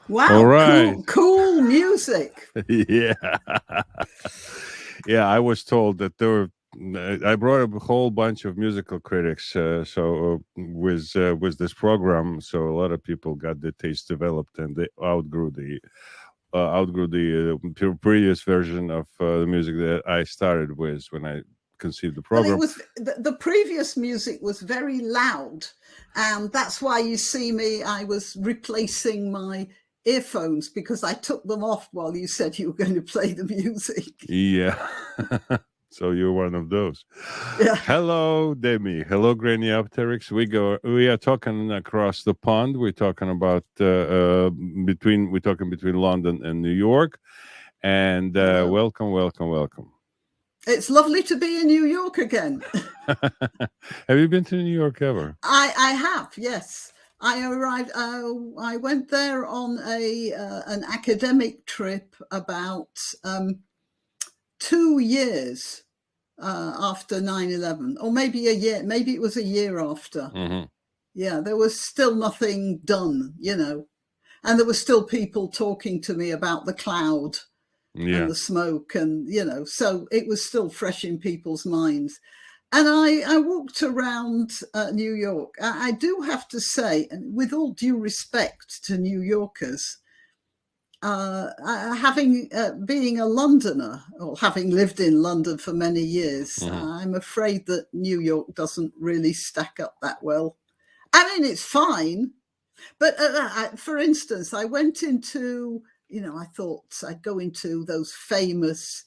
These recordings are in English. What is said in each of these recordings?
Wow, All right. cool music. Yeah. Yeah, I was told that there were. I brought a whole bunch of musical critics. With this program, so a lot of people got the taste developed, and they outgrew the previous version of the music that I started with when I conceived the Well, it program. was the previous music was very loud, and that's why you see me. I was replacing my earphones because I took them off while you said you were going to play the music. Yeah. So you're one of those. Yeah. Hello, Demi. Hello, granniopteryx. We are talking across the pond. We're talking about between London and New York. And Hello. welcome. It's lovely to be in New York again. Have you been to New York ever? I have, yes. I arrived. I went there on an academic trip about 2 years after 9/11, or maybe a year. Maybe it was a year after. Mm-hmm. Yeah, there was still nothing done, and there were still people talking to me about the cloud and the smoke, and so it was still fresh in people's minds. And I walked around New York. I do have to say, and with all due respect to New Yorkers, being a Londoner, or having lived in London for many years, I'm afraid that New York doesn't really stack up that well. I mean, it's fine, but for instance, I went into, I thought I'd go into those famous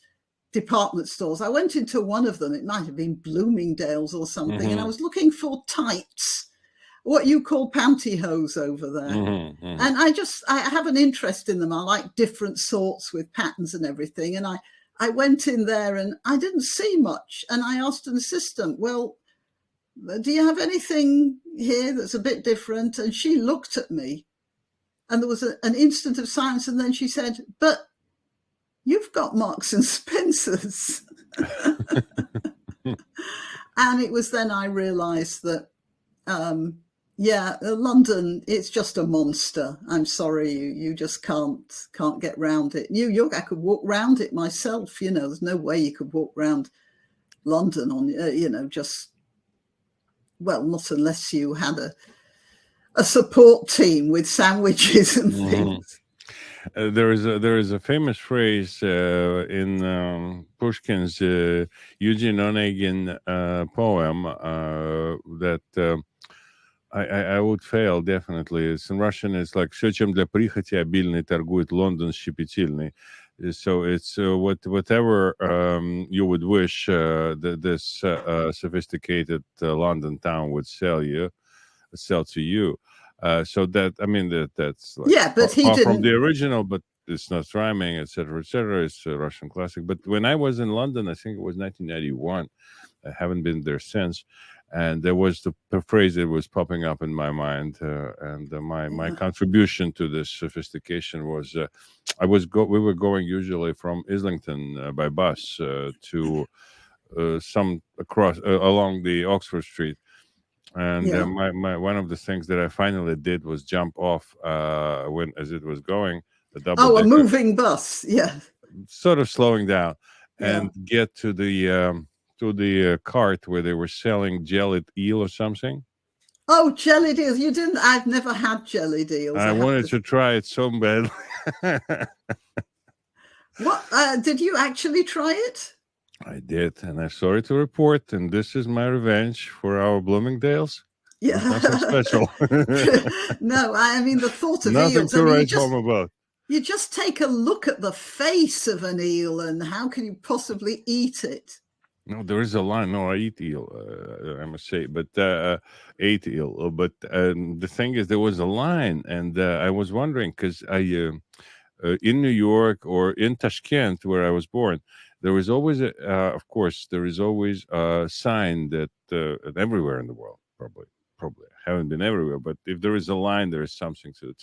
department stores. I went into one of them. It might have been Bloomingdale's or something, and I was looking for tights, what you call pantyhose over there. And I have an interest in them. I like different sorts with patterns and everything. And I went in there and I didn't see much. And I asked an assistant, well, do you have anything here that's a bit different? And she looked at me, and there was an instant of silence. And then she said, but you've got Marks and Spencer's. And it was then I realized that, London, it's just a monster. I'm sorry, you just can't get round it. New York, I could walk round it myself. There's no way you could walk round London on, not unless you had a support team with sandwiches and things. There is a famous phrase in Pushkin's Eugene Onegin poem that I would fail definitely. It's in Russian. It's like «Всё, чем для прихоти обильной торгует Лондон щепетильный». So it's whatever you would wish this sophisticated London town would sell to you. So that's like but he didn't from the original, but it's not rhyming, etc., etc. It's a Russian classic. But when I was in London, I think it was 1991. I haven't been there since, and there was the phrase that was popping up in my mind, and my contribution to this sophistication was we were going usually from Islington by bus to along the Oxford Street. And my one of the things that I finally did was jump off as it was going. A moving bus, sort of slowing down, and get to the cart where they were selling jellied eel or something. Oh, jellied eels! You didn't? I've never had jellied eels. I wanted to try it so badly. What did you actually try it? I did, and I'm sorry to report, and this is my revenge for our Bloomingdales. Yeah, nothing special. No, I mean the thought of nothing eels. to write home about. You just take a look at the face of an eel, and how can you possibly eat it? No, there is a line. No, I eat eel, I must say, but ate eel. But the thing is, there was a line, and I was wondering because in New York or in Tashkent, where I was born, there was always of course, there is always a sign that everywhere in the world, probably I haven't been everywhere, but if there is a line, there is something to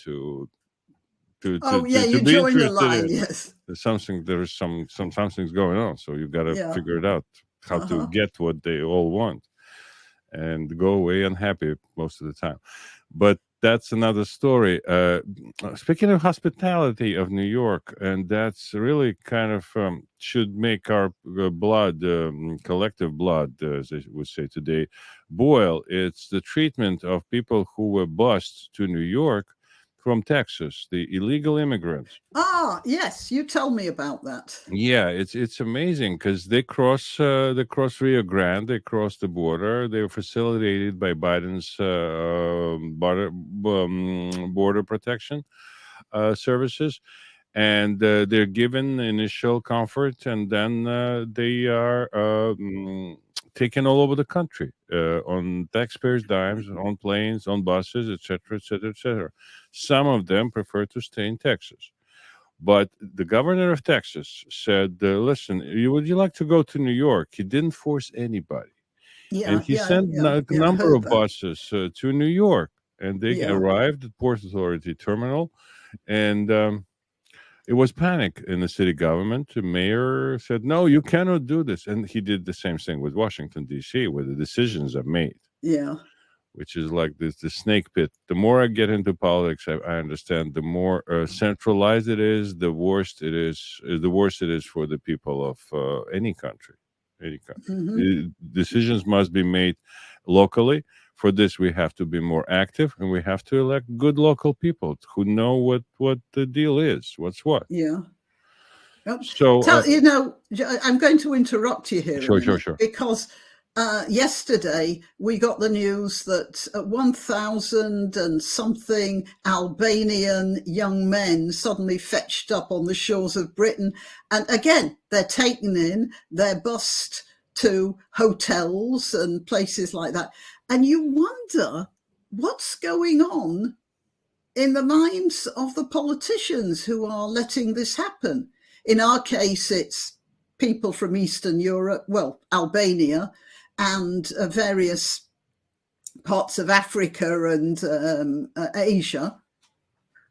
you be join the line. in. Yes, there's something's going on, so you got to figure it out how to get what they all want. and go away unhappy most of the time. But that's another story. Speaking of hospitality of New York, and that's really kind of should make our blood, collective blood, as I would say today, boil. It's the treatment of people who were bused to New York from Texas, the illegal immigrants. Ah, yes, you tell me about that. Yeah, it's amazing because they cross Rio Grande, they cross the border. They're facilitated by Biden's border protection services, and they're given initial comfort, and then they are taken all over the country on taxpayers' dimes, on planes, on buses, etc., etc., etc. Some of them prefer to stay in Texas. But the governor of Texas said, "Listen, would you like to go to New York?" He didn't force anybody, and Yeah, he yeah, sent yeah, a yeah. I number heard of that. buses to New York, and they Yeah, arrived at Port Authority Terminal, and it was panic in the city government. The mayor said, "No, you cannot do this," and he did the same thing with Washington D.C., where the decisions are made, yeah. which is like this the snake pit. The more I get into politics, I understand the more centralized it is, the worst it is. The worse it is for the people of any country. Any country. Hmm. Decisions must be made locally. For this, we have to be more active, and we have to elect good local people who know what the deal is, what's what. Yeah. Oh, So, I'm going to interrupt you here a sure, sure, minute sure. because yesterday we got the news that 1,000 and something Albanian young men suddenly fetched up on the shores of Britain. And again, they're taken in, they're bussed to hotels and places like that. And you wonder what's going on in the minds of the politicians who are letting this happen. In our case, it's people from Eastern Europe, well, Albania, and various parts of Africa and Asia.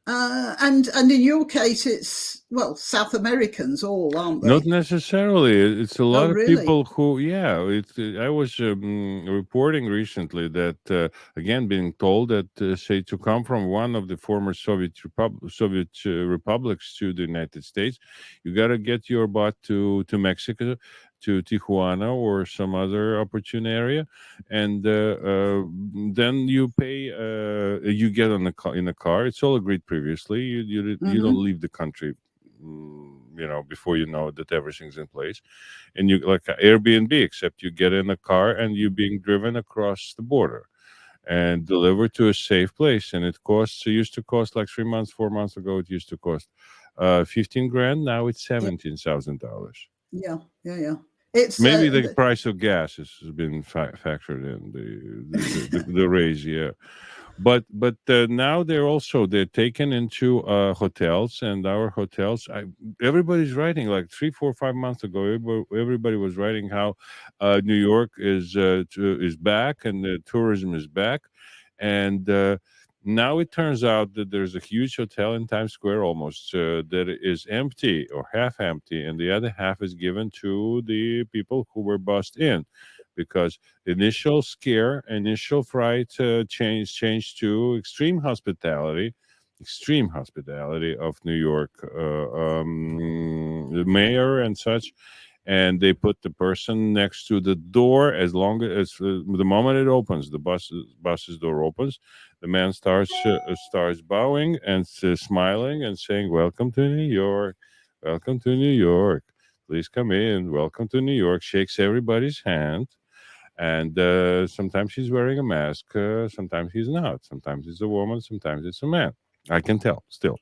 And in your case, it's, well, South Americans all, aren't Not they? necessarily. It's a Oh, lot of really? people who, yeah. I was reporting recently that again, being told that say to come from one of the former Soviet republics to the United States, you got to get your butt to Mexico, to Tijuana or some other opportune area, and then you pay. You get on in a car. It's all agreed previously. You don't Mm-hmm. leave the country, before you know that everything's in place, and you like Airbnb, except you get in a car and you're being driven across the border and delivered to a safe place, and it used to cost like 3 months, 4 months ago, it used to cost 15 grand. Now it's $17,000. Yeah, yeah, yeah. It's Maybe the price of gas has been factored in the raise, yeah. But now they're taken into hotels, and our hotels. Everybody's writing like 3, 4, 5 months ago. Everybody was writing how New York is back and the tourism is back, and now it turns out that there's a huge hotel in Times Square almost that is empty or half empty, and the other half is given to the people who were bussed in, because initial scare, initial fright changed to extreme hospitality of New York, the mayor and such, and they put the person next to the door. As long as the moment it opens, the bus's door opens, the man starts bowing and smiling and saying, "Welcome to New York, welcome to New York. Please come in. Welcome to New York." Shakes everybody's hand, and sometimes he's wearing a mask, sometimes he's not. Sometimes it's a woman, sometimes it's a man. I can tell still.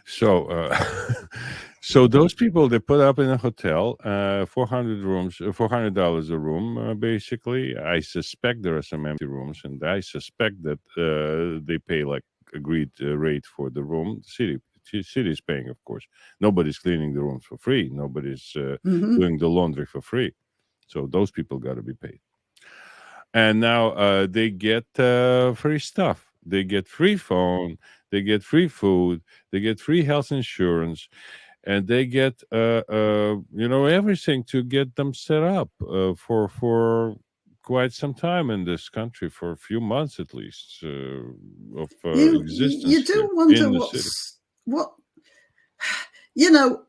So, so those people they put up in a hotel, 400 rooms, $400 a room, basically. I suspect there are some empty rooms, and I suspect that they pay like agreed rate for the room. City is paying, of course. Nobody's cleaning the rooms for free. Nobody's mm-hmm. doing the laundry for free. So those people got to be paid. And now they get free stuff. They get free phone. They get free food. They get free health insurance, and they get everything to get them set up for quite some time in this country, for a few months at least, of You existence here do wonder in the city. what you know.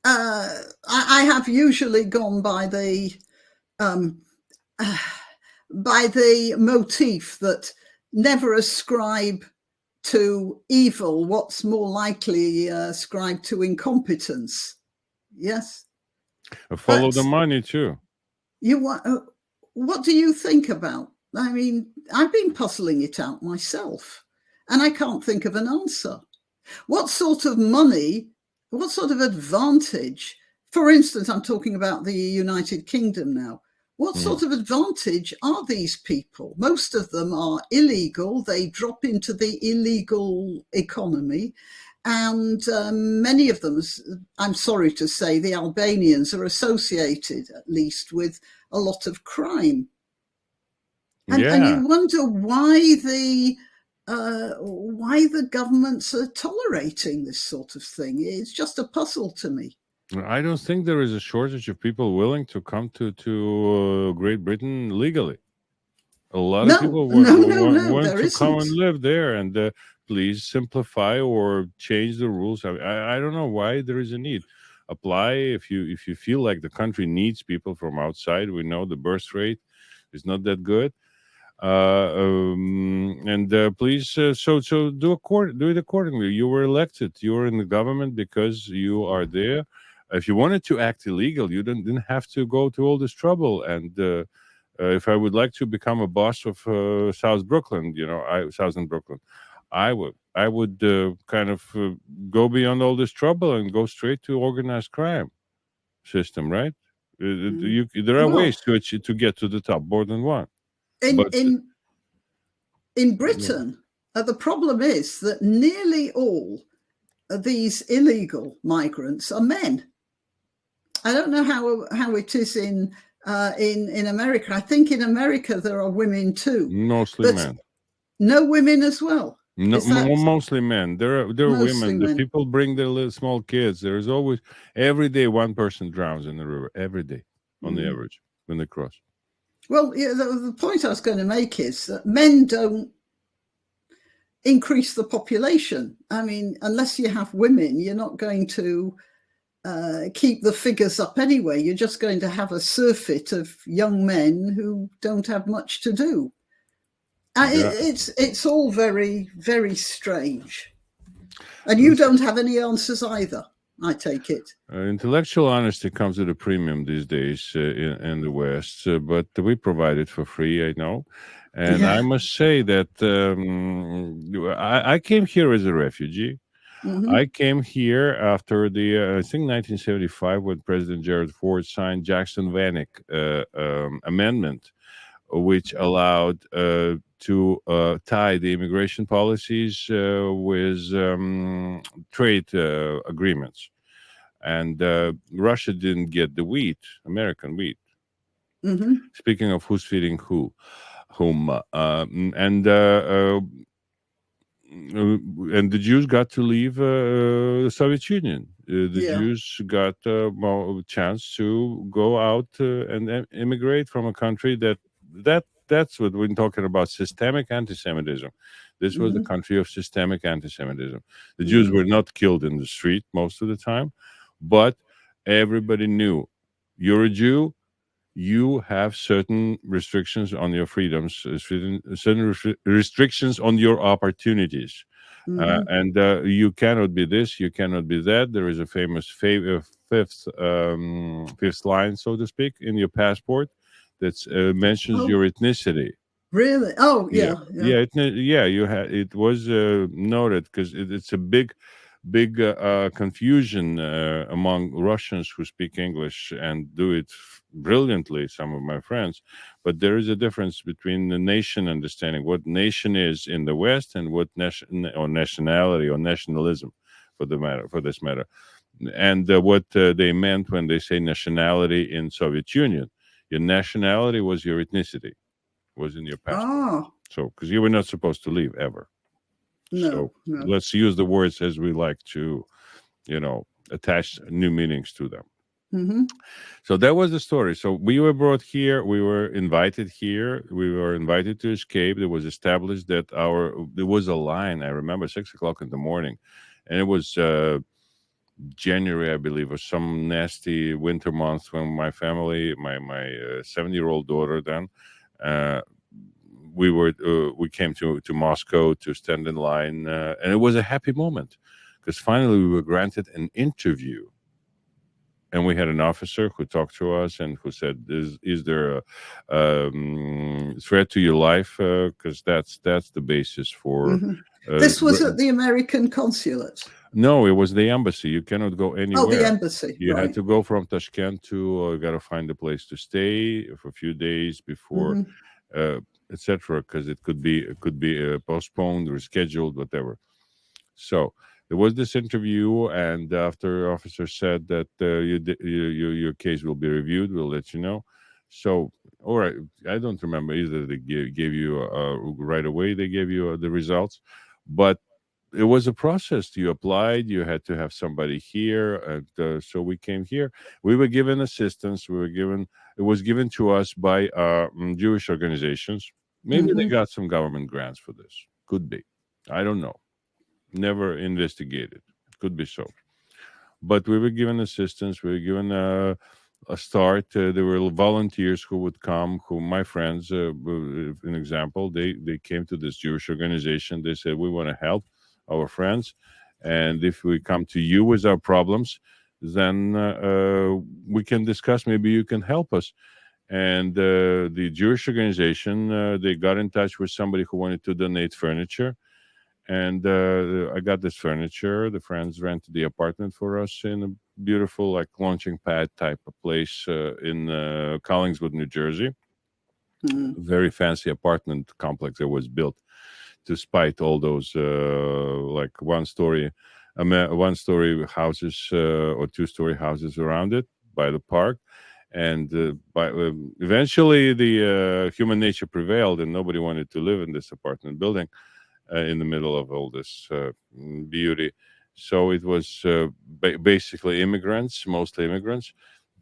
I have usually gone by the motif that never ascribe to evil what's more likely ascribed to incompetence. Yes, Follow the money too. What do you think about? I mean, I've been puzzling it out myself, and I can't think of an answer. What sort of money? What sort of advantage? For instance, I'm talking about the United Kingdom now. What sort of advantage are these people? Most of them are illegal. They drop into the illegal economy. And many of them, I'm sorry to say, the Albanians are associated, at least, with a lot of crime. And you wonder why the governments are tolerating this sort of thing. It's just a puzzle to me. I don't think there is a shortage of people willing to come to Great Britain legally. A lot of people want to come and live there, and please simplify or change the rules. I don't know why there is a need. Apply if you feel like the country needs people from outside. We know the birth rate is not that good. Please so do it accordingly. You were elected, you were in the government because you are there. If you wanted to act illegal, you didn't have to go to all this trouble. And if I would like to become a boss of South Brooklyn, Southern Brooklyn, I would kind of go beyond all this trouble and go straight to organized crime system, right? There are ways to get to the top, more than one. In Britain, the problem is that nearly all of these illegal migrants are men. I don't know how it is in America. I think in America there are women too. Mostly men. No women as well. No, mostly men. There are women. The people bring their little small kids. There's always, every day, one person drowns in the river. Every day, on the average, when they cross. Well, the point I was going to make is that men don't increase the population. I mean, unless you have women, you're not going to keep the figures up anyway. You're just going to have a surfeit of young men who don't have much to do. It's all very, very strange. And you don't have any answers either, I take it. Intellectual honesty comes at a premium these days in the West, but we provide it for free, I know. And I must say that I came here as a refugee. I came here after I think 1975, when President Gerald Ford signed Jackson-Vanik amendment, which allowed to tie the immigration policies with trade agreements. And Russia didn't get the wheat, American wheat. Speaking of who's feeding whom, and the Jews got to leave the Soviet Union. Jews got a chance to go out and immigrate from a country that's what we're talking about, systemic anti-Semitism. This was the country of systemic anti-Semitism. The Jews were not killed in the street most of the time, but everybody knew, you're a Jew, you have certain restrictions on your freedoms, certain restrictions on your opportunities. And you cannot be this, you cannot be that. There is a famous fifth line, so to speak, in your passport that mentions your ethnicity. Really? Oh, yeah. It was noted because it's a big confusion among Russians who speak English and do it brilliantly, some of my friends. But there is a difference between the nation understanding what nation is in the West and what nationality or nationalism for this matter, and what they meant when they say nationality in Soviet Union. Your nationality was your ethnicity, was in your passport. So because you were not supposed to leave ever. No. Let's use the words as we like to, attach new meanings to them. Mm-hmm. So that was the story. So we were brought here. We were invited here. We were invited to escape. It was established that there was a line. I remember 6 o'clock in the morning, and it was January, I believe, or some nasty winter month when my family, my 7-year-old daughter, then uh, we came to Moscow to stand in line, and it was a happy moment because finally we were granted an interview. And we had an officer who talked to us and who said, "Is there a threat to your life? Because that's the basis for." Mm-hmm. This was at the American consulate. No, it was the embassy. You cannot go anywhere. Oh, the embassy. You right. had to go from Tashkent to. You got to find a place to stay for a few days before, etc. Because it could be postponed, rescheduled, whatever. So there was this interview, and after officer said that your case will be reviewed, we'll let you know. So, all right, I don't remember either. They gave you right away. They gave you the results, but it was a process. You applied. You had to have somebody here, and so we came here. We were given assistance. It was given to us by Jewish organizations. Maybe they got some government grants for this. Could be. I don't know. Never investigated. Could be so. But we were given assistance. We were given a start. There were volunteers who would come. Who my friends, an example, they came to this Jewish organization. They said we want to help our friends, and if we come to you with our problems, then we can discuss. Maybe you can help us. And the Jewish organization, they got in touch with somebody who wanted to donate furniture. And I got this furniture. The friends rented the apartment for us in a beautiful, like, launching pad type of place in Collingswood, New Jersey. Very fancy apartment complex that was built to spite all those like one-story houses or two-story houses around it by the park. And eventually, the human nature prevailed, and nobody wanted to live in this apartment building. In the middle of all this beauty. So it was basically immigrants, mostly immigrants.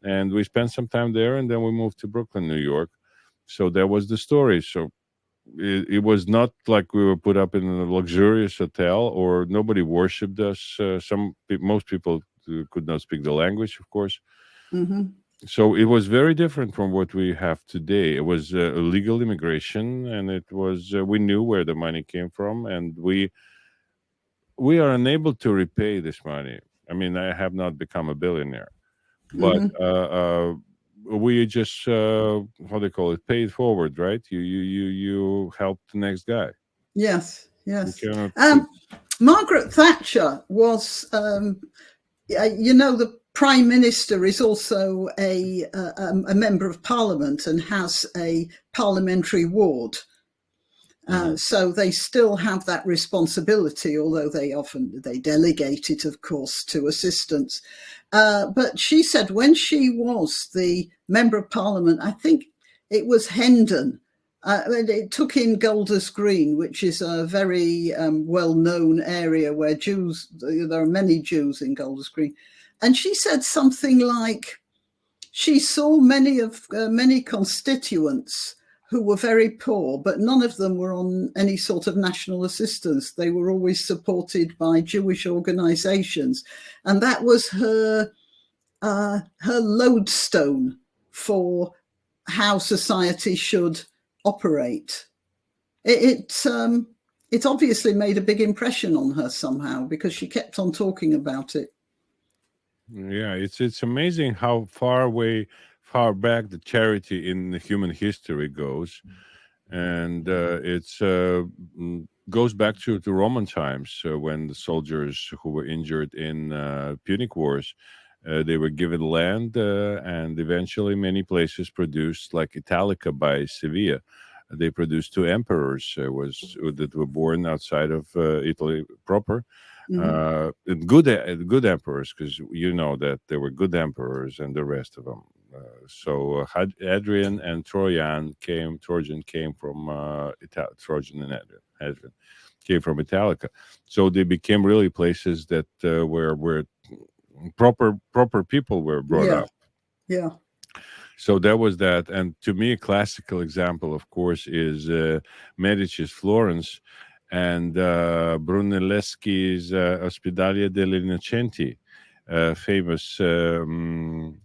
And we spent some time there, and then we moved to Brooklyn, New York. So that was the story. So it was not like we were put up in a luxurious hotel, or nobody worshipped us. Most people could not speak the language, of course. So it was very different from what we have today. It was legal immigration, and it was we knew where the money came from, and we are unable to repay this money. I mean, I have not become a billionaire, but we just how they call it, pay it forward, right? You help the next guy. Yes. Margaret Thatcher was, the Prime Minister is also a member of Parliament and has a parliamentary ward. So they still have that responsibility, although they delegate it, of course, to assistants. But she said when she was the Member of Parliament, I think it was Hendon, it took in Golders Green, which is a very well-known area where there are many Jews in Golders Green. And she said something like she saw many constituents who were very poor, but none of them were on any sort of national assistance. They were always supported by Jewish organizations. And that was her lodestone for how society should operate. It obviously made a big impression on her somehow, because she kept on talking about it. Yeah, it's amazing how far back the charity in human history goes, and it's goes back to Roman times when the soldiers who were injured in Punic Wars, they were given land, and eventually many places produced, like Italica by Sevilla. They produced two emperors that were born outside of Italy proper. Good emperors, because you know that there were good emperors and the rest of them. So Adrian and Trojan came from Trojan and Adrian came from Italica. So they became really places that where proper people were brought up. Yeah. So that was that. And to me, a classical example, of course, is Medici's Florence and Brunelleschi's Ospedale degli Innocenti, famous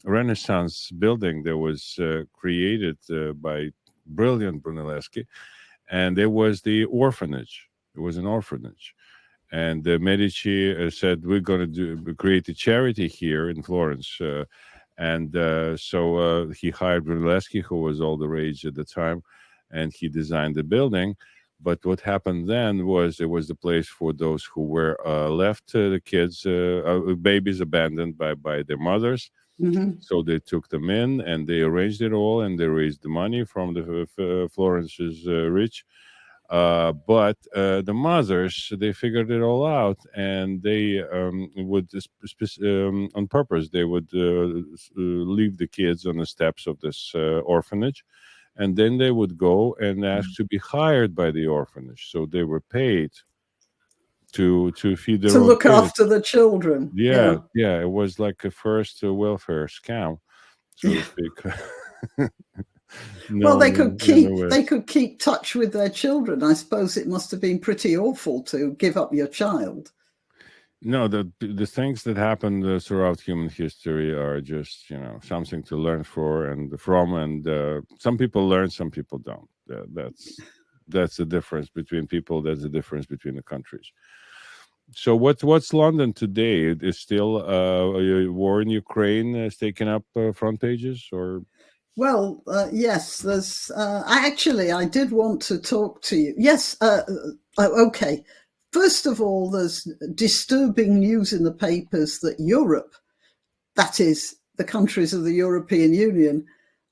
Renaissance building that was created by brilliant Brunelleschi. And it was the orphanage. It was an orphanage. And Medici said, we're going to create a charity here in Florence. So he hired Brunelleschi, who was all the rage at the time, and he designed the building. But what happened then was it was the place for those who were left, the kids, babies abandoned by their mothers. Mm-hmm. So they took them in and they arranged it all, and they raised the money from the Florence's rich. But the mothers, they figured it all out, and they would on purpose they would leave the kids on the steps of this orphanage, and then they would go and ask to be hired by the orphanage, so they were paid to feed their to own look kids. after the children. Yeah, it was like a first welfare scam, so to speak. Well, they could keep touch with their children. I suppose it must have been pretty awful to give up your child. No, the things that happened throughout human history are just something to learn from, and some people learn, some people don't. That's the difference between people. That's the difference between the countries. So what's London today? Is still a war in Ukraine is taking up front pages, or? Well, yes, there's I did want to talk to you. Yes. Okay. First of all, there's disturbing news in the papers that Europe, that is the countries of the European Union,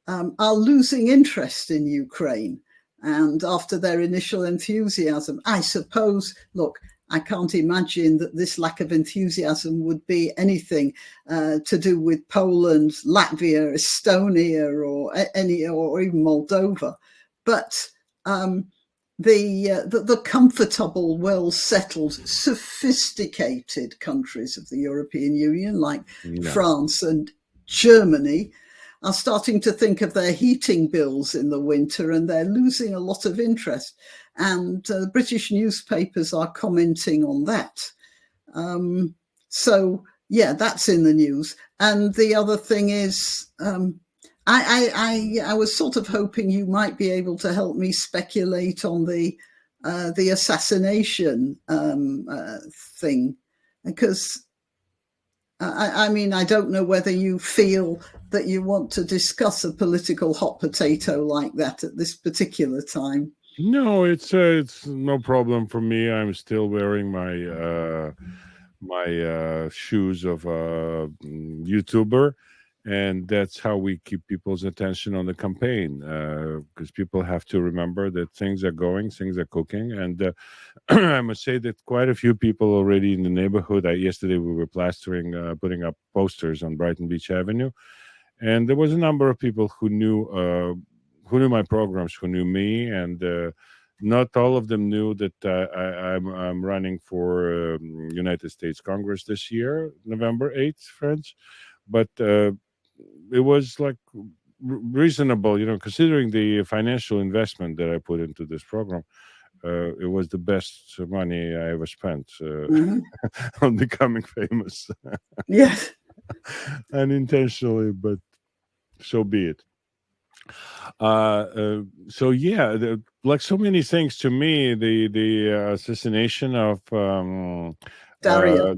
are losing interest in Ukraine. And after their initial enthusiasm, I suppose, look, I can't imagine that this lack of enthusiasm would be anything to do with Poland, Latvia, Estonia, or even Moldova. But the comfortable, well-settled, sophisticated countries of the European Union, like France and Germany, are starting to think of their heating bills in the winter, and they're losing a lot of interest. And British newspapers are commenting on that. So, yeah, that's in the news. And the other thing is, I was sort of hoping you might be able to help me speculate on the assassination thing, because I mean, I don't know whether you feel that you want to discuss a political hot potato like that at this particular time. No, it's no problem for me. I'm still wearing my shoes of a YouTuber, and that's how we keep people's attention on the campaign, because people have to remember that things are cooking, and I must say that quite a few people already in the neighborhood. Yesterday we were putting up posters on Brighton Beach Avenue, and there was a number of people who knew my programs, who knew me, and not all of them knew that I'm running for United States Congress this year, November 8th, friends. But it was like reasonable, considering the financial investment that I put into this program. It was the best money I ever spent on becoming famous. Yes. Unintentionally, but so be it. So yeah, like so many things to me, the assassination of Daria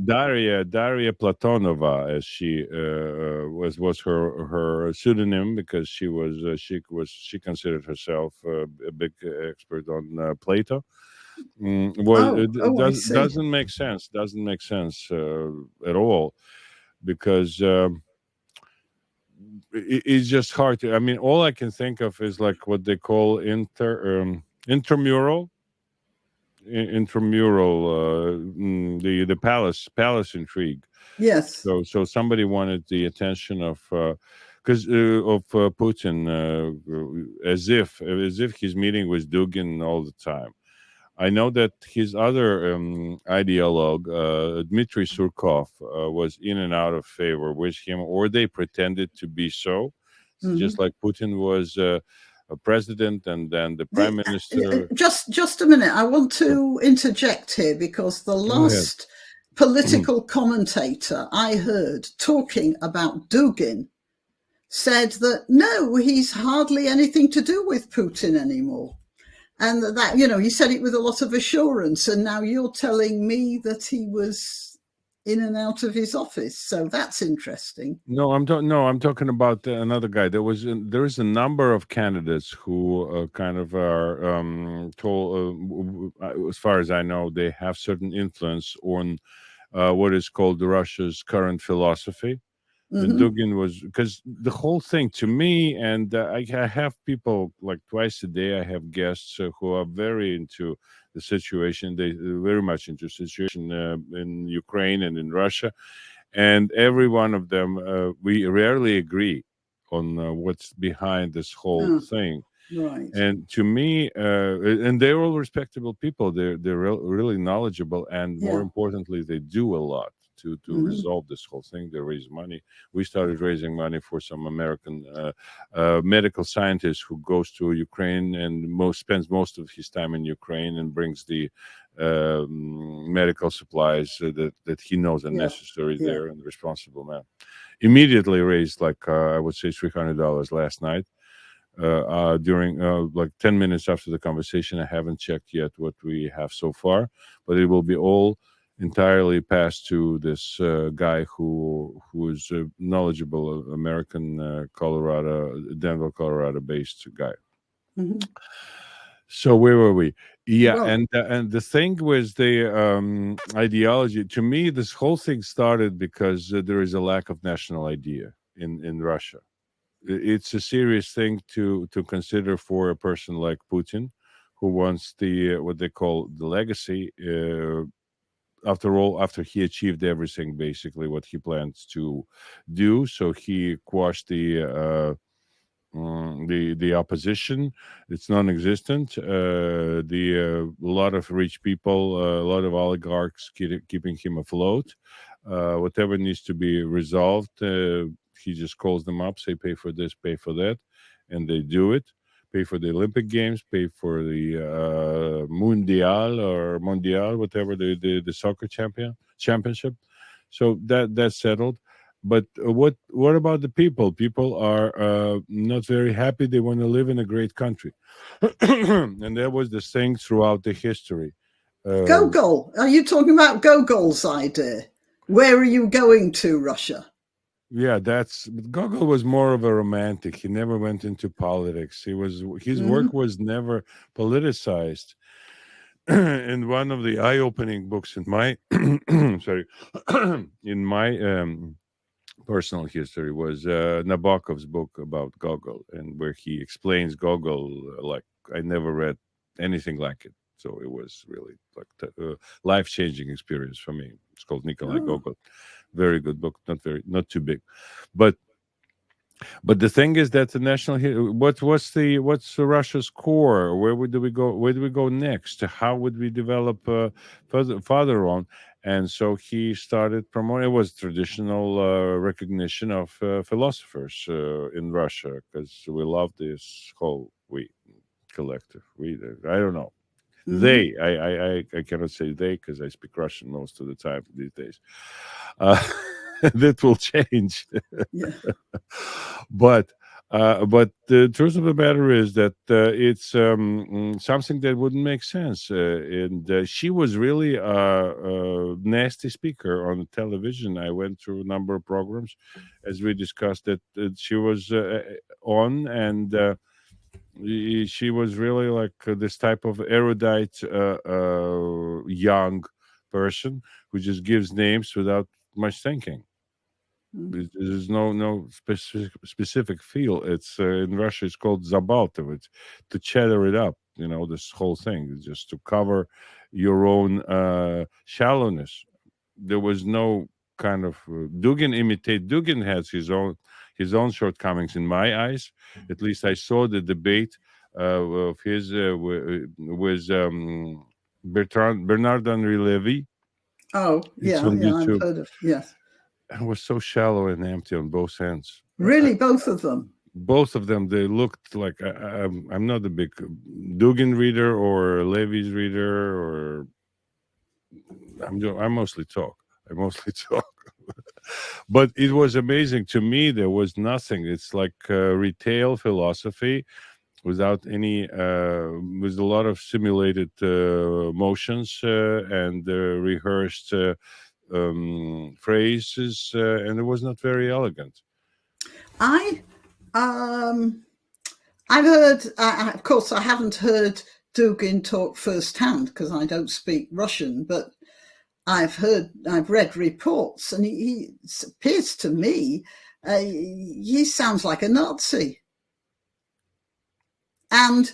Platonova, as she was her pseudonym, because she considered herself a big expert on Plato. Doesn't make sense. Doesn't make sense at all, because it's just hard to. I mean, all I can think of is like what they call intramural. The palace intrigue. Yes. So somebody wanted the attention of Putin, as if he's meeting with Dugin all the time. I know that his other ideologue, Dmitry Surkov, was in and out of favor with him, or they pretended to be so. It's just Mhm. like Putin was a president and then the prime minister. Just a minute. I want to interject here because the Go ahead. last political commentator I heard talking about Dugin said that no, he's hardly anything to do with Putin anymore. And that, he said it with a lot of assurance. And now you're telling me that he was in and out of his office. So that's interesting. No, I'm talking about another guy. There is a number of candidates who kind of are told, as far as I know, they have certain influence on what is called Russia's current philosophy. And Mm-hmm. Dugin was, because the whole thing to me, and I have people like twice a day. I have guests who are very into the situation. They very much into the situation in Ukraine and in Russia, and every one of them, we rarely agree on what's behind this whole Oh, thing. right. And to me, and they're all respectable people. They're really knowledgeable, and more Yeah. importantly, they do a lot to Mm-hmm. resolve this whole thing. They raise money. We started raising money for some American medical scientist who goes to Ukraine and spends most of his time in Ukraine and brings the medical supplies that he knows are Yeah. necessary Yeah. there, and responsible man. Immediately raised like I would say $300 last night during like 10 minutes after the conversation. I haven't checked yet what we have so far, but it will be all entirely passed to this guy who is a knowledgeable American, Colorado, Denver, Colorado based guy. Mm-hmm. So where were we? Yeah, Well, and the thing with the ideology, to me, this whole thing started because there is a lack of national idea in Russia. It's a serious thing to consider for a person like Putin, who wants the what they call the legacy. After all, after he achieved everything, basically what he plans to do, so he quashed the opposition. It's non-existent. The a lot of rich people, a lot of oligarchs keeping him afloat. Whatever needs to be resolved, he just calls them up, say pay for this, pay for that, and they do it. Pay for the Olympic Games, pay for the Mundial or Mondial, whatever the soccer championship. So that's settled. But what about the people? People are not very happy. They want to live in a great country, and that was the thing throughout the history. Uh, Gogol. Are you talking about Gogol's idea? Where are you going to, Russia? yeah, but Gogol was more of a romantic. He never went into politics. His Mm-hmm. work was never politicized. In one of the eye-opening books in my sorry in my personal history was Nabokov's book about Gogol, and where he explains Gogol like I never read anything like it. So it was really like a life-changing experience for me. It's called Nikolai Oh. Gogol. Very good book, not too big, but the thing is that the national what's Russia's core? Do we go? Where do we go next? How would we develop further on? And so he started promoting. It was traditional recognition of philosophers in Russia because we love this whole we collective. I don't know. Mm-hmm. I cannot say they because I speak Russian most of the time these days. Uh, that will change. Yeah. But the truth of the matter is that it's something that wouldn't make sense. And she was really a nasty speaker on the television. I went through a number of programs, as we discussed, that she was on, and she was really like this type of erudite young person who just gives names without much thinking. There's no specific feel. It's in Russia. It's called zabalto. It's to cheddar it up. This whole thing is just to cover your own shallowness. There was no kind of Dugin has his own shortcomings in my eyes. At least I saw the debate of his with Bernard-Henri Lévy. Oh, It's yeah, on yeah, I've YouTube. heard of, yes. It was so shallow and empty on both ends. Really, both of them? Both of them, they looked like I'm not a big Dugin reader or Levy's reader, or I mostly talk. I mostly talk. But it was amazing to me. There was nothing. It's like retail philosophy without any with a lot of simulated motions and rehearsed phrases, and it was not very elegant. I've heard, of course, I haven't heard Dugin talk firsthand because I don't speak Russian, but I've read reports, and he appears to me, he sounds like a Nazi. And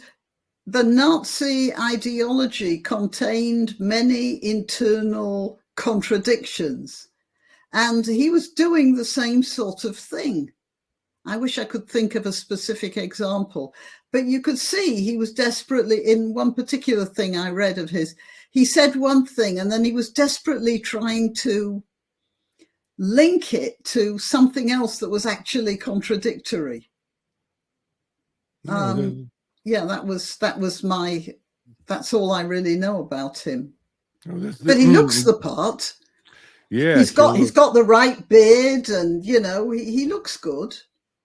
the Nazi ideology contained many internal contradictions, and he was doing the same sort of thing. I wish I could think of a specific example, but you could see he was desperately, in one particular thing I read of his, he said one thing and then he was desperately trying to link it to something else that was actually contradictory. Yeah, that's all I really know about him. But he looks the part. Yeah, he's got the right beard, and he looks good.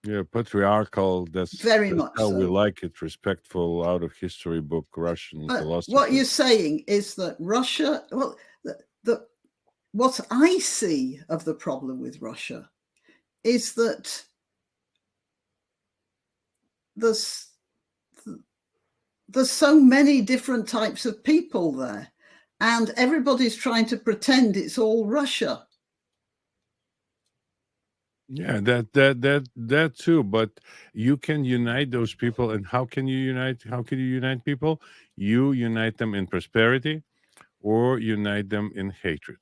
Yeah, patriarchal. That's much how so. we like it. Respectful, out of history book Russian philosophy. What you're saying is that Russia. Well, what I see of the problem with Russia is that there's so many different types of people there, and everybody's trying to pretend it's all Russia. Yeah, that too. But you can unite those people, and how can you unite people? You unite them in prosperity, or unite them in hatred.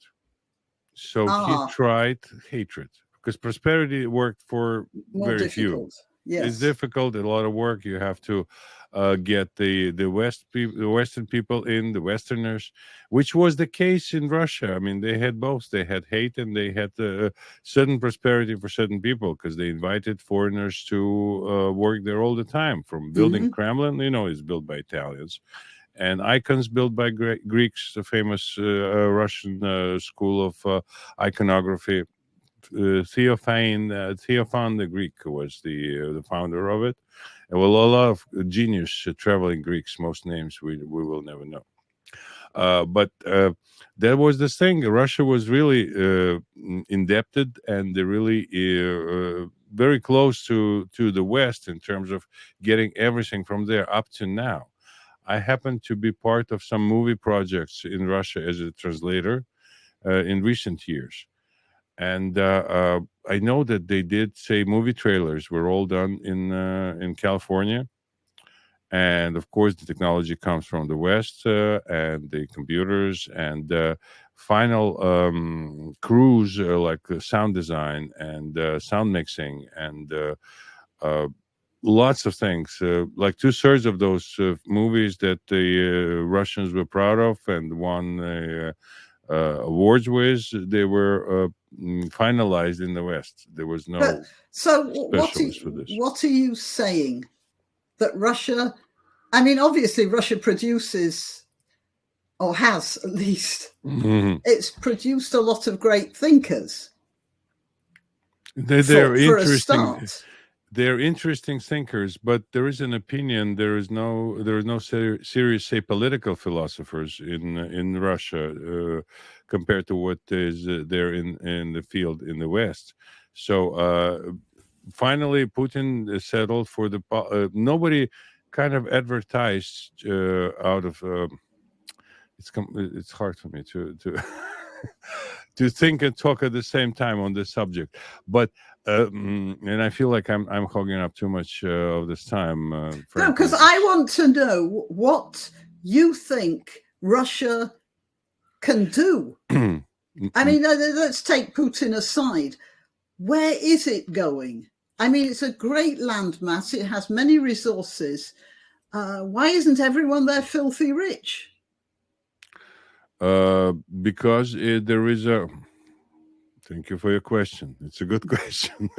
So he tried hatred because prosperity worked for more very difficult. few. Yes. It's difficult, a lot of work. You have to get the Western people in, the Westerners, which was the case in Russia. I mean, they had both. They had hate and they had certain prosperity for certain people because they invited foreigners to work there all the time. From building Kremlin, is built by Italians, and icons built by Greeks, the famous Russian school of iconography. Theophan the Greek was the founder of it. And well, a lot of genius traveling Greeks, most names we will never know. But that was the thing. Russia was really indebted, and they're really very close to the West in terms of getting everything from there up to now. I happen to be part of some movie projects in Russia as a translator in recent years. And I know that they did say movie trailers were all done in California, and of course the technology comes from the West and the computers and final crews like sound design and sound mixing and lots of things. Like 2/3 of those movies that the Russians were proud of and won awards with, they were finalized in the West. There was no specialist for this. What are you saying? That Russia, I mean, obviously Russia produces, or has at least, it's produced a lot of great thinkers. They're interesting. For a start. They're interesting thinkers, but there is an opinion. There is no serious, say, political philosophers in Russia compared to what is there in the field in the West. So finally, Putin settled for the. Nobody kind of advertised out of. It's hard for me to to think and talk at the same time on this subject, but. And I feel like I'm hogging up too much of this time. No, because I want to know what you think Russia can do. I mean, let's take Putin aside. Where is it going? I mean, it's a great landmass. It has many resources. Why isn't everyone there filthy rich? Because there is a. Thank you for your question. It's a good question.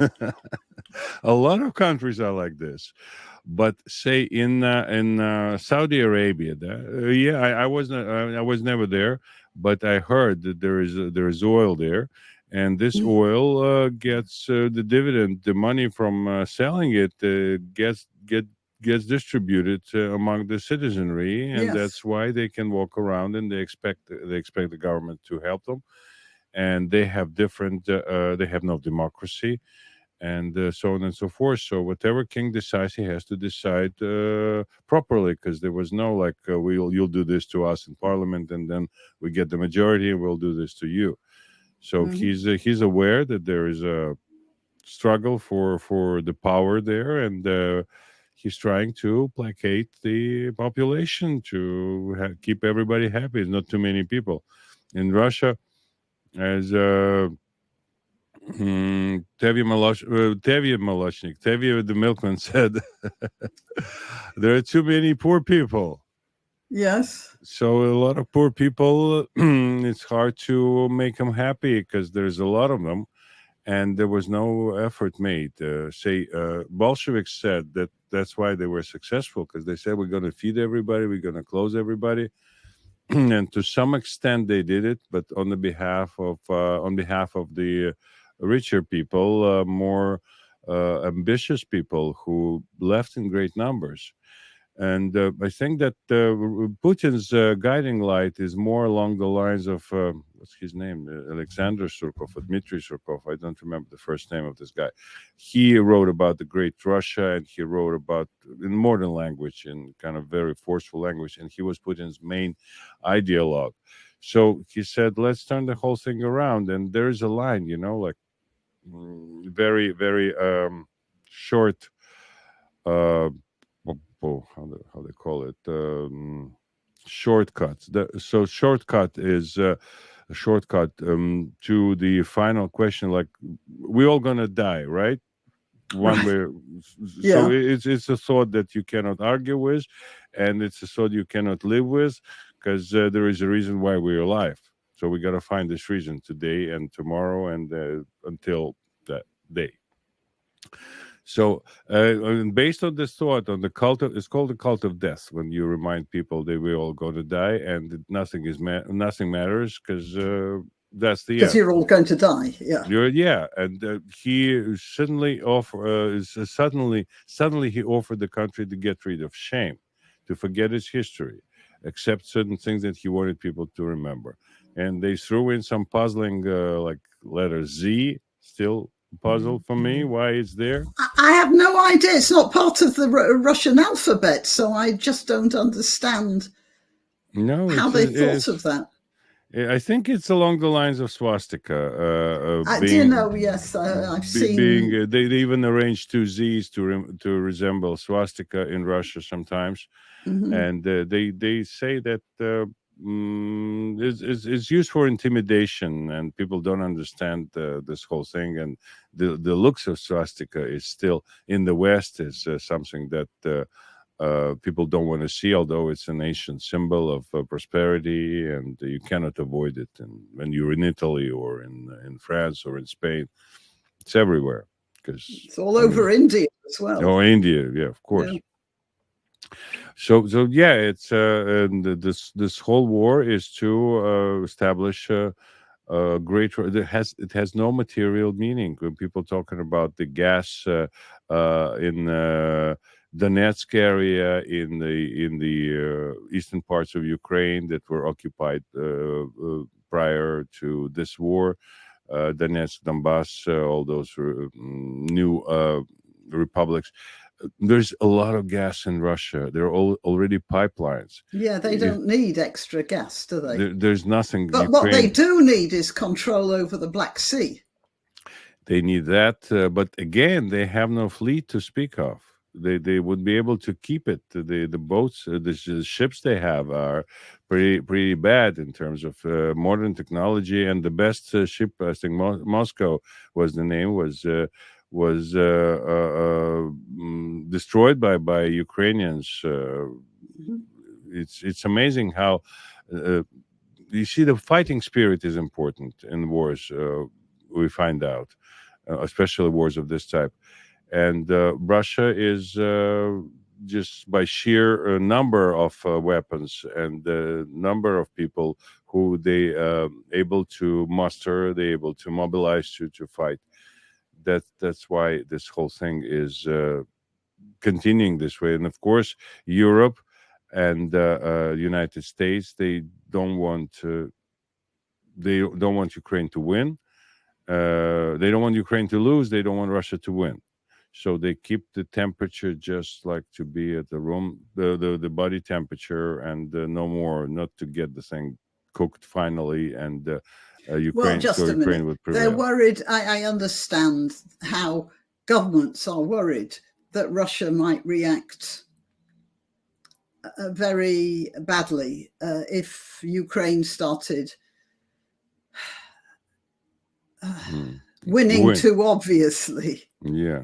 A lot of countries are like this, but say in Saudi Arabia, yeah, I was never there, but I heard that there is oil there, and this oil gets the dividend, the money from selling it gets distributed among the citizenry, and Yes. that's why they can walk around and they expect the government to help them, and they have they have no democracy, and so on and so forth. So whatever king decides, he has to decide properly, because there was no like you'll do this to us in parliament, and then we get the majority and we'll do this to you. So he's aware that there is a struggle for the power there, and he's trying to placate the population to keep everybody happy. There's not too many people in Russia, as Tevye the milkman said, there are too many poor people. Yes. So a lot of poor people, it's hard to make them happy because there's a lot of them, and there was no effort made. Bolsheviks said that that's why they were successful, because they said we're going to feed everybody, we're going to close everybody, and to some extent they did it, but on behalf of the richer people, more ambitious people who left in great numbers. And I think that Putin's guiding light is more along the lines of what's his name, Alexander Surkov or Dmitry Surkov. I don't remember the first name of this guy. He wrote about the Great Russia, and he wrote about in modern language, in kind of very forceful language, and he was Putin's main ideologue. So he said, let's turn the whole thing around. And there is a line, like very, very short. How they call it, shortcuts. So shortcut is a shortcut to the final question. Like, we're all gonna die, right? One way. So Yeah. it's a thought that you cannot argue with, and it's a thought you cannot live with, because there is a reason why we're alive. So we got to find this reason today and tomorrow and until that day. So, based on this thought, on the it's called the cult of death. When you remind people that we're all going to die and that nothing matters, because that's the Because end. you're all going to die. Yeah. And he suddenly he offered the country to get rid of shame, to forget its history, accept certain things that he wanted people to remember, and they threw in some puzzling like letter Z, still puzzle for me why it's there. I have no idea. It's not part of the Russian alphabet, so I just don't understand how they thought of that. I think it's along the lines of swastika. Do you know? Yes, I've seen. They even arrange two Z's to resemble swastika in Russia sometimes, and they say that it's used for intimidation, and people don't understand this whole thing. And the looks of swastika is still in the West is something that. People don't want to see, although it's an ancient symbol of prosperity, and you cannot avoid it. And when you're in Italy or in France or in Spain, it's everywhere, because it's all over India as well. Oh, India, yeah, of course. Yeah. So yeah, it's and this whole war is to establish a great. It has no material meaning. When people talking about the gas in Donetsk area, in the eastern parts of Ukraine that were occupied prior to this war, Donetsk, Donbass, all those new republics. There's a lot of gas in Russia. There are already pipelines. Yeah, they don't need extra gas, do they? There's nothing. But what they do need is control over the Black Sea. They need that, but again, they have no fleet to speak of. They would be able to keep it. The boats, the ships they have are pretty bad in terms of modern technology. And the best ship, I think, Moscow was the name, was destroyed by Ukrainians. It's amazing how you see, the fighting spirit is important in wars. We find out, especially wars of this type. And Russia is just by sheer number of weapons and the number of people who they able to muster, they able to mobilize to fight. That's why this whole thing is continuing this way. And of course, Europe and United States, they don't want Ukraine to win. They don't want Ukraine to lose. They don't want Russia to win. So they keep the temperature just like to be at the body temperature, and no more, not to get the thing cooked finally, and Ukraine. Just so a Ukraine minute. would prevail. They're worried. I understand how governments are worried that Russia might react very badly if Ukraine started winning too obviously. Yeah,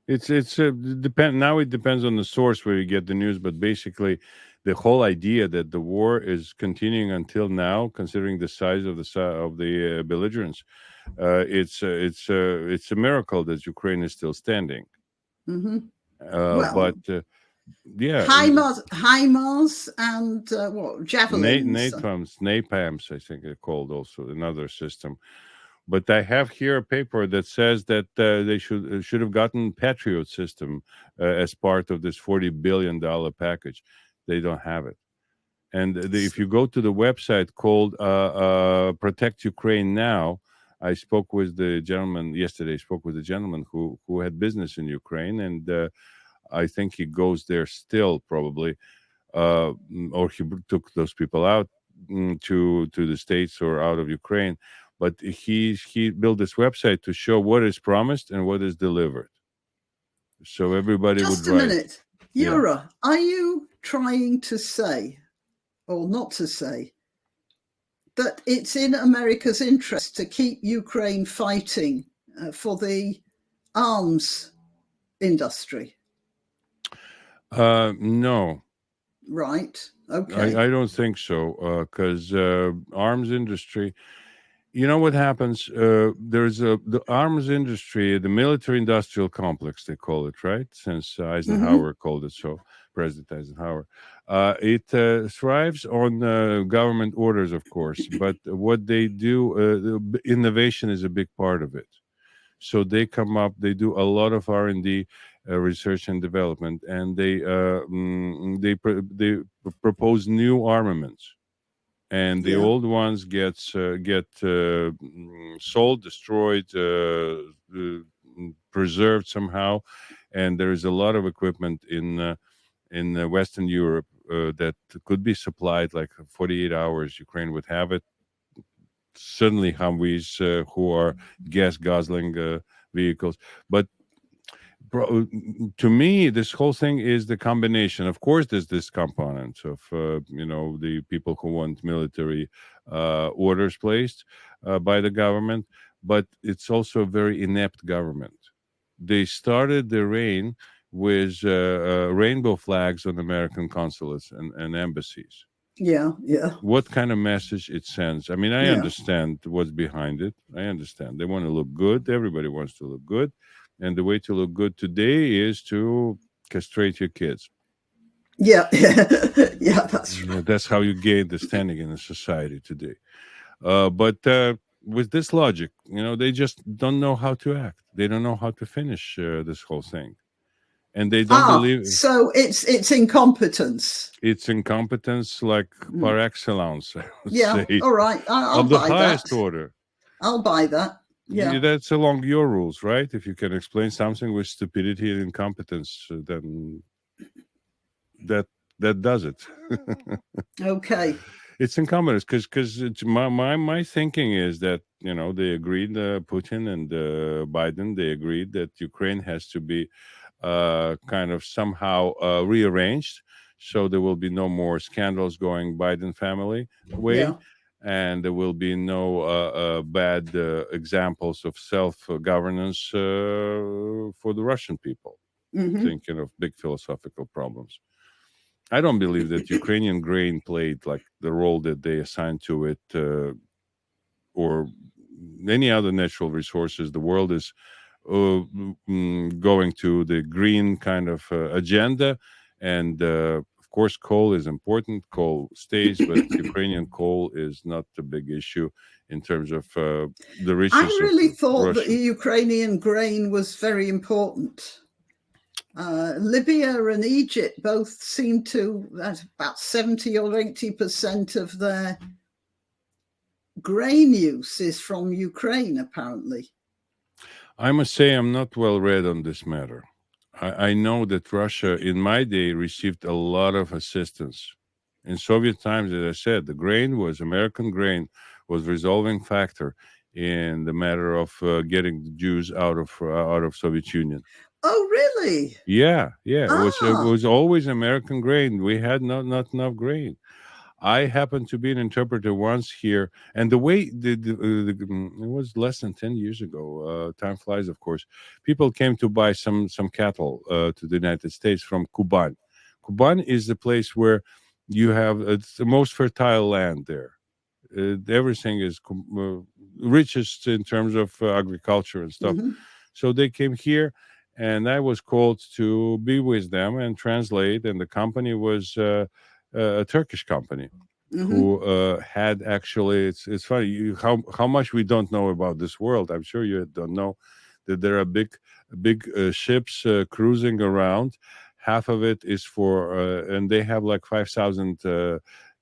it's depend. Now it depends on the source where you get the news, but basically, the whole idea that the war is continuing until now, considering the size of the belligerents, it's a miracle that Ukraine is still standing. Mm-hmm. But yeah, HIMARS and what, javelins, NAPAMs, I think they're called, also another system. But I have here a paper that says that they should have gotten Patriot system as part of this $40 billion package. They don't have it. And if you go to the website called Protect Ukraine Now, I spoke with the gentleman yesterday. Spoke with a gentleman who had business in Ukraine, and I think he goes there still, probably, or he took those people out to the States or out of Ukraine. But he built this website to show what is promised and what is delivered. So everybody Just would a write. minute. Yura, are you trying to say, or not to say, that it's in America's interest to keep Ukraine fighting for the arms industry? No. Right. Okay. I don't think so, because arms industry, you know what happens? There's the arms industry, the military industrial complex, they call it, right? Since Eisenhower called it so, President Eisenhower. It thrives on government orders, of course, but what they do, innovation is a big part of it. So they come up, they do a lot of R&D, research and development, and they propose new armaments. And the old ones get sold, destroyed, preserved somehow. And there is a lot of equipment in Western Europe that could be supplied, like 48 hours. Ukraine would have it. Certainly Humvees, who are gas guzzling vehicles, but to me, this whole thing is the combination. Of course, there's this component of the people who want military orders placed by the government, but it's also a very inept government. They started the reign with rainbow flags on American consulates and embassies. Yeah. What kind of message it sends? I mean, I understand what's behind it. I understand they want to look good. Everybody wants to look good. And the way to look good today is to castrate your kids. Yeah, that's right. That's how you gain the standing in the society today. But with this logic, they just don't know how to act. They don't know how to finish this whole thing. And they don't believe. So it's incompetence. It's incompetence, like par excellence. Yeah, say, all right. I'll of the buy highest that. order. I'll buy that. Yeah, that's along your rules, right? If you can explain something with stupidity and incompetence, then that does it. Okay. It's incompetence because my thinking is that they agreed, Putin and Biden, they agreed that Ukraine has to be kind of somehow rearranged, so there will be no more scandals going Biden family way. Yeah. And there will be no bad examples of self-governance for the Russian people, thinking of big philosophical problems. I don't believe that Ukrainian grain played like the role that they assigned to it, or any other natural resources. The world is going to the green kind of agenda, and of course, coal is important. Coal stays, but Ukrainian coal is not a big issue in terms of the I riches of really thought that Russia. Ukrainian grain was very important. Libya and Egypt both seem to, about 70 or 80% of their grain use is from Ukraine, apparently. I must say I'm not well read on this matter. I know that Russia, in my day, received a lot of assistance. In Soviet times, as I said, the grain was American grain was resolving factor in the matter of getting the Jews out of Soviet Union. Oh, really? Yeah, it Ah. was always American grain. We had not enough grain. I happened to be an interpreter once here, and the way it was less than 10 years ago. Time flies, of course. People came to buy some cattle to the United States from Kuban. Kuban is the place where you have it's the most fertile land there. Everything is richest in terms of agriculture and stuff. Mm-hmm. So they came here, and I was called to be with them and translate. And the company was a Turkish company who had actually. It's funny how much we don't know about this world. I'm sure you don't know that there are big ships cruising around. Half of it is for, and they have like 5,000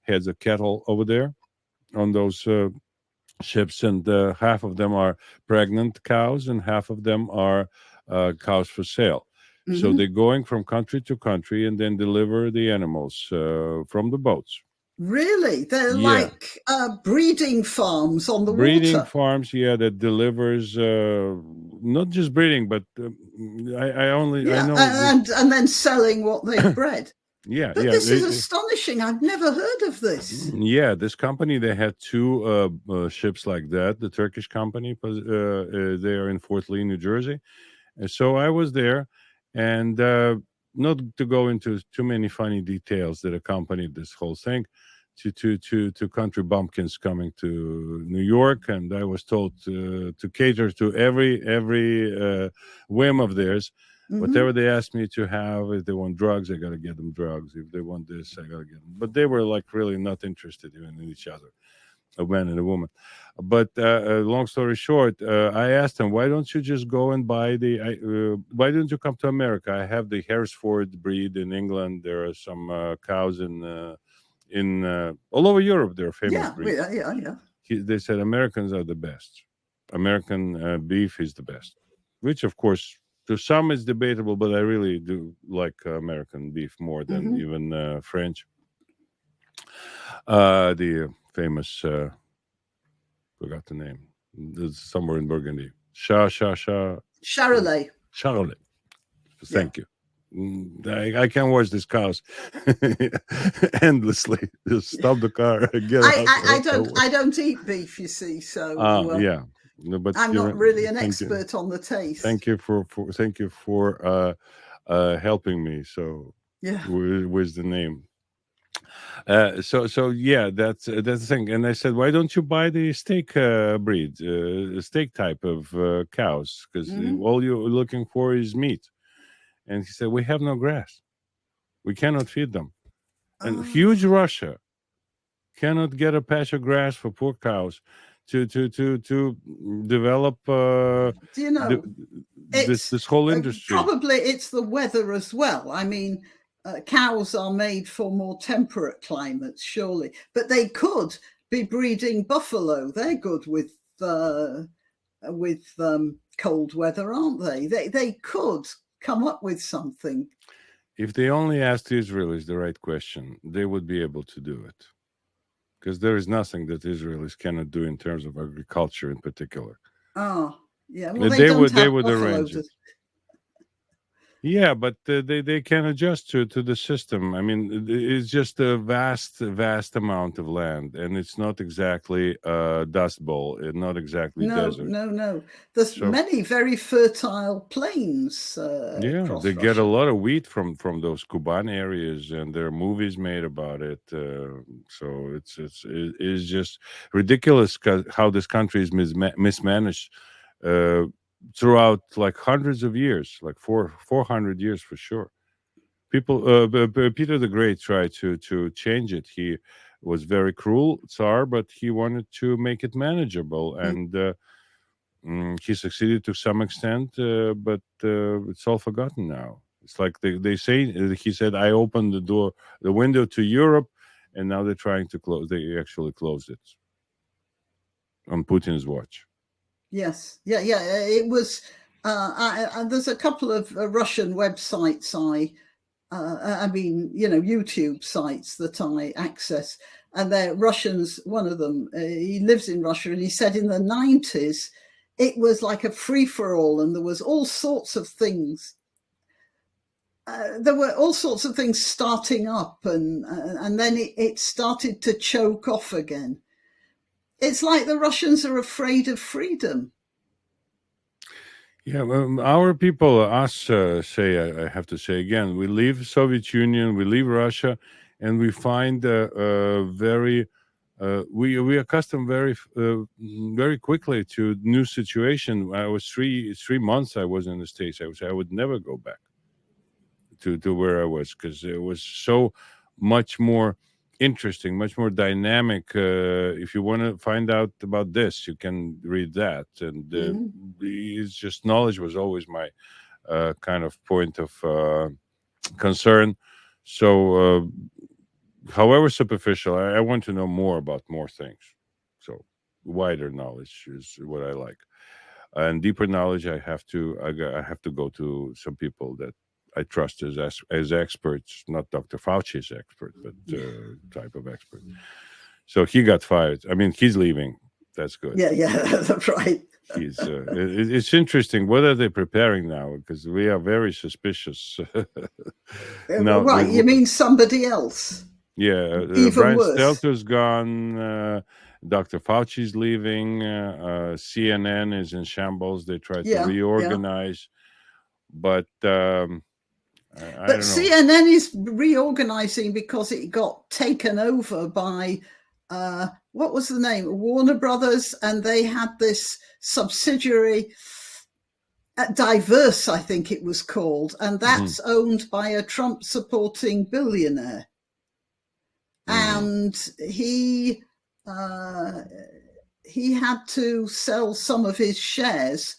heads of cattle over there on those ships, and half of them are pregnant cows, and half of them are cows for sale. So they're going from country to country and then deliver the animals from the boats. Really? They're like breeding farms on the breeding water. farms, that delivers not just breeding, but I know and then selling what they've bred. But this is astonishing. I've never heard of this. This company, they had two ships like that. The Turkish company, they are in Fort Lee, New Jersey. And so I was there, and not to go into too many funny details that accompanied this whole thing, to country bumpkins coming to New York, and I was told to cater to every whim of theirs. Whatever they asked me to have, if they want drugs, I got to get them drugs. If they want this, I got to get them. But they were like really not interested even in each other, a man and a woman. But long story short, I asked them, why don't you just go and buy why don't you come to America? I have the Hereford breed in England. There are some cows in all over Europe. They're famous breeds. They said Americans are the best. American beef is the best, which of course to some is debatable, but I really do like American beef more than even French. The famous forgot the name. It's somewhere in Burgundy. Charolais. Thank you. I can watch these cows endlessly. Just stop the car, get out. I don't eat beef, you see. So no, but I'm not really an expert on the taste. Thank you for helping me. So with the name. That's the thing. And I said, why don't you buy the steak breed, steak type of cows? Because all you're looking for is meat. And he said, we have no grass. We cannot feed them. And huge Russia cannot get a patch of grass for poor cows to develop this whole industry. Probably it's the weather as well. I mean, cows are made for more temperate climates, surely. But they could be breeding buffalo. They're good with cold weather, aren't they? They could come up with something. If they only asked the Israelis the right question, they would be able to do it. Because there is nothing that Israelis cannot do in terms of agriculture in particular. Oh, yeah. Well, they would arrange it. Yeah, but they can adjust to the system. I mean, it's just a vast amount of land, and it's not exactly a dust bowl, and not exactly No, desert. no, no. There's So many very fertile plains yeah, they across get a Russia. lot of wheat from those Kuban areas, and there are movies made about it. So it's just ridiculous how this country is mismanaged uh, throughout like hundreds of years, like 400 years for sure. People, Peter the Great tried to change it. He was very cruel Tsar, but he wanted to make it manageable, Mm. and he succeeded to some extent, but it's all forgotten now. It's like they say, he said, I opened the window to Europe, and now they're trying to close. They actually closed it on Putin's watch. Yes, yeah, yeah. It was. There's a couple of Russian websites I mean, YouTube sites that I access, and they're Russians. One of them, he lives in Russia, and he said in the 90s, it was like a free for all, and there was all sorts of things. There were all sorts of things starting up, and then it started to choke off again. It's like the Russians are afraid of freedom. Yeah, our people, us, say, I have to say again, we leave Soviet Union, we leave Russia, and we find very, we accustomed very quickly to new situation. I was 3 months. I was in the States. I would never go back to where I was, because it was so much more interesting, much more dynamic. If you want to find out about this, you can read that, and it's just knowledge was always my kind of point of concern. So, however superficial, I want to know more about more things. So, wider knowledge is what I like, and deeper knowledge. I have to go to some people that I trust as experts, not Dr. Fauci's expert, but type of expert. So he got fired. I mean, he's leaving. That's good. Yeah, that's right. It's interesting. What are they preparing now? Because we are very suspicious. Now, Right, you mean somebody else? yeah, Even Brian worse. Stelter's gone. Dr. Fauci's leaving. CNN is in shambles. They try to Yeah, yeah. reorganize, but I But don't know. CNN is reorganizing because it got taken over by what was the name? Warner Brothers, and they had this subsidiary, Diverse, I think it was called, and that's owned by a Trump supporting billionaire. And he had to sell some of his shares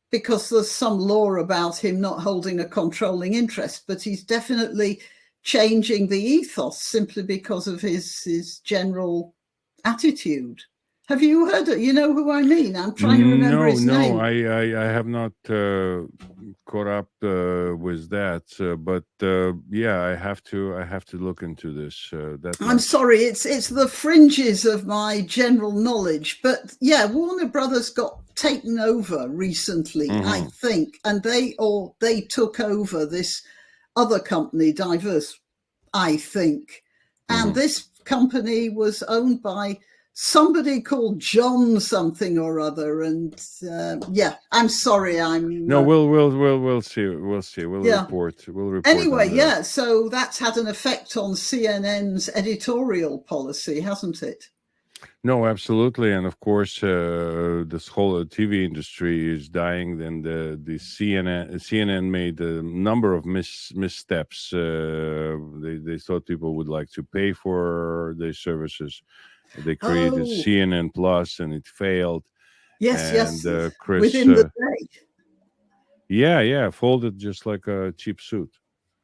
because there's some law about him not holding a controlling interest, but he's definitely changing the ethos simply because of his general attitude. Have you heard it? You know who I mean? I'm trying to remember his name. I have not caught up with that, but yeah, I have to look into this. I'm sorry, it's the fringes of my general knowledge, but yeah, Warner Brothers got taken over recently, I think, and they took over this other company, Diverse, I think, and this company was owned by somebody called John something or other, and yeah, I'm sorry, no. We'll see. We'll report. We'll report. Anyway, yeah. So that's had an effect on CNN's editorial policy, hasn't it? No, absolutely, and of course, this whole TV industry is dying. And the CNN made a number of missteps. They thought people would like to pay for their services. They created CNN Plus, and it failed. Yes. Chris, within the day. Yeah, folded just like a cheap suit.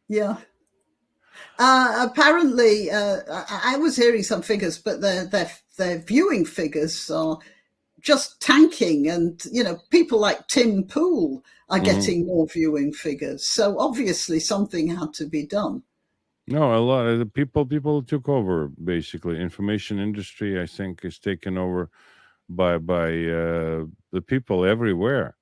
Yeah. Apparently, I was hearing some figures, but their viewing figures are just tanking, and people like Tim Pool are getting more viewing figures. So obviously, something had to be done. No, a lot of the people took over. Basically, information industry, I think, is taken over by the people everywhere.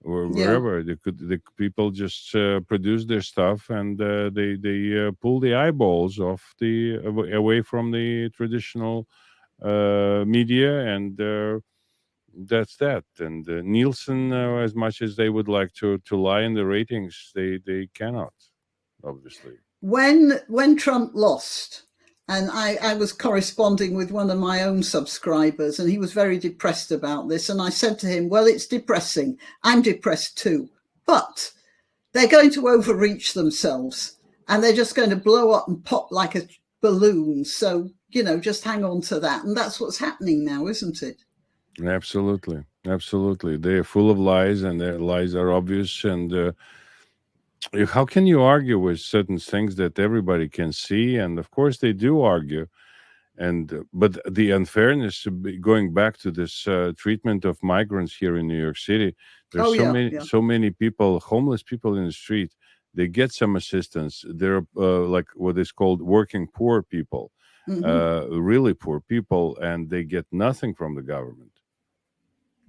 or Yeah. wherever. The people just produce their stuff, and they pull the eyeballs off away from the traditional media, and that's that. And Nielsen, as much as they would like to lie in the ratings, they cannot, obviously. When Trump lost, and I was corresponding with one of my own subscribers, and he was very depressed about this. And I said to him, well, it's depressing. I'm depressed too. But they're going to overreach themselves, and they're just going to blow up and pop like a balloon. So, just hang on to that. And that's what's happening now, isn't it? Absolutely. Absolutely. They're full of lies, and their lies are obvious. And how can you argue with certain things that everybody can see? And of course, they do argue. And but the unfairness, going back to this treatment of migrants here in New York City, there's so many people, homeless people in the street. They get some assistance. They're like what is called working poor people, really poor people, and they get nothing from the government.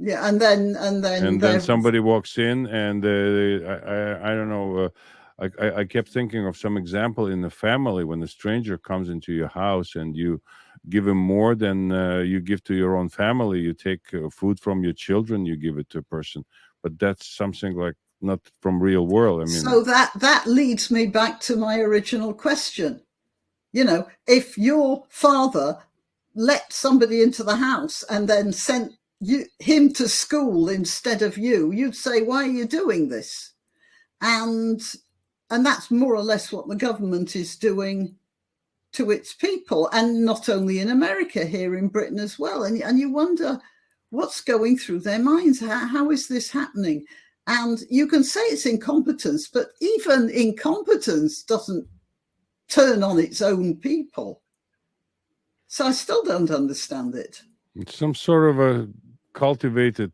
Yeah, and then somebody walks in, and I don't know. I kept thinking of some example in the family when a stranger comes into your house and you give him more than you give to your own family. You take food from your children, you give it to a person, but that's something like not from real world. I mean, so that leads me back to my original question. If your father let somebody into the house and then sent him to school instead of you'd say, why are you doing this? And that's more or less what the government is doing to its people, and not only in America, here in Britain as well. And you wonder what's going through their minds. How is this happening? And you can say it's incompetence, but even incompetence doesn't turn on its own people. So I still don't understand it. It's some sort of a cultivated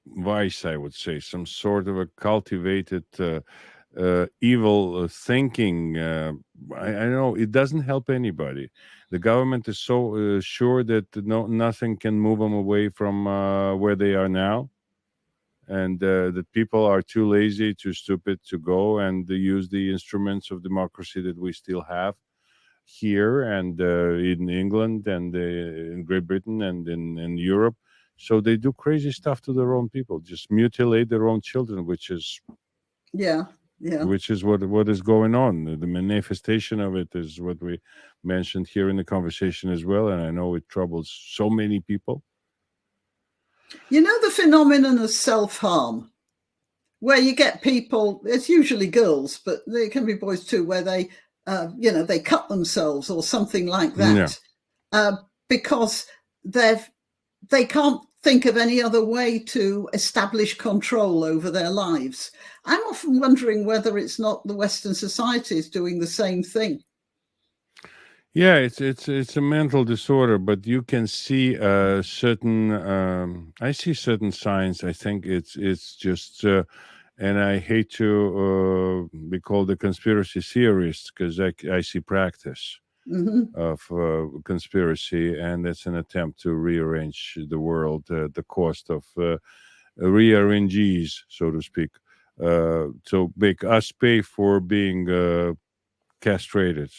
vice, I would say, some sort of a cultivated evil thinking. I know it doesn't help anybody. The government is so sure that nothing can move them away from where they are now, and that people are too lazy, too stupid to go and use the instruments of democracy that we still have here and in England and in Great Britain and in Europe. So they do crazy stuff to their own people, just mutilate their own children, which is which is what is going on. The manifestation of it is what we mentioned here in the conversation as well, and I know it troubles so many people. The phenomenon of self-harm, where you get people, it's usually girls, but they can be boys too, where they they cut themselves or something like that, because they can't think of any other way to establish control over their lives. I'm often wondering whether it's not the Western societies doing the same thing. Yeah, it's a mental disorder, but you can see certain. I see certain signs. I think it's just. And I hate to be called a conspiracy theorist, because I see practice of conspiracy, and it's an attempt to rearrange the world, the cost of rearrangees, so to speak, to make us pay for being castrated.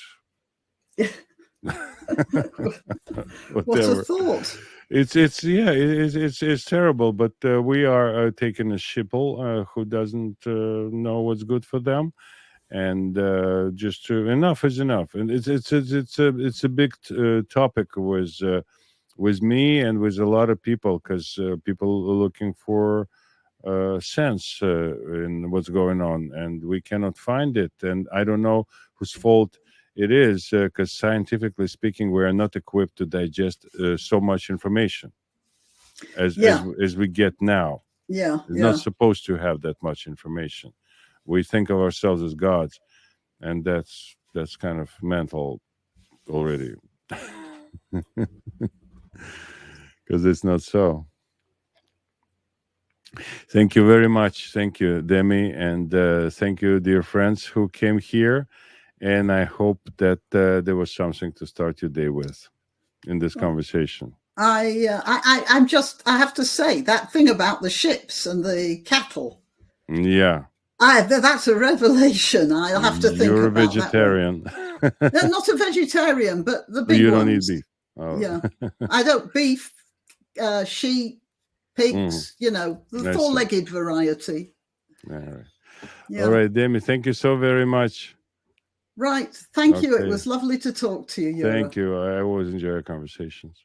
What a thought! It's terrible, but we are taking a shipple who doesn't know what's good for them, and just enough is enough. And it's a big topic with me and with a lot of people, because people are looking for sense in what's going on, and we cannot find it. And I don't know whose fault it is, because scientifically speaking, we are not equipped to digest so much information as we get now. We're not supposed to have that much information. We think of ourselves as gods, and that's kind of mental already, because it's not so. Thank you very much. Thank you, Demi, and thank you, dear friends who came here. And I hope that there was something to start your day with in this conversation. I have to say that thing about the ships and the cattle, Yeah. That's a revelation. I'll have to think You're a about vegetarian. that one. No, not a vegetarian, but the big You ones. don't eat beef. Oh. Yeah, I don't beef, sheep, pigs. You know, the four-legged variety. All right. Yeah. All right, Demi. Thank you so very much. Right. Thank you. It was lovely to talk to you, Yura. Thank you. I always enjoy our conversations.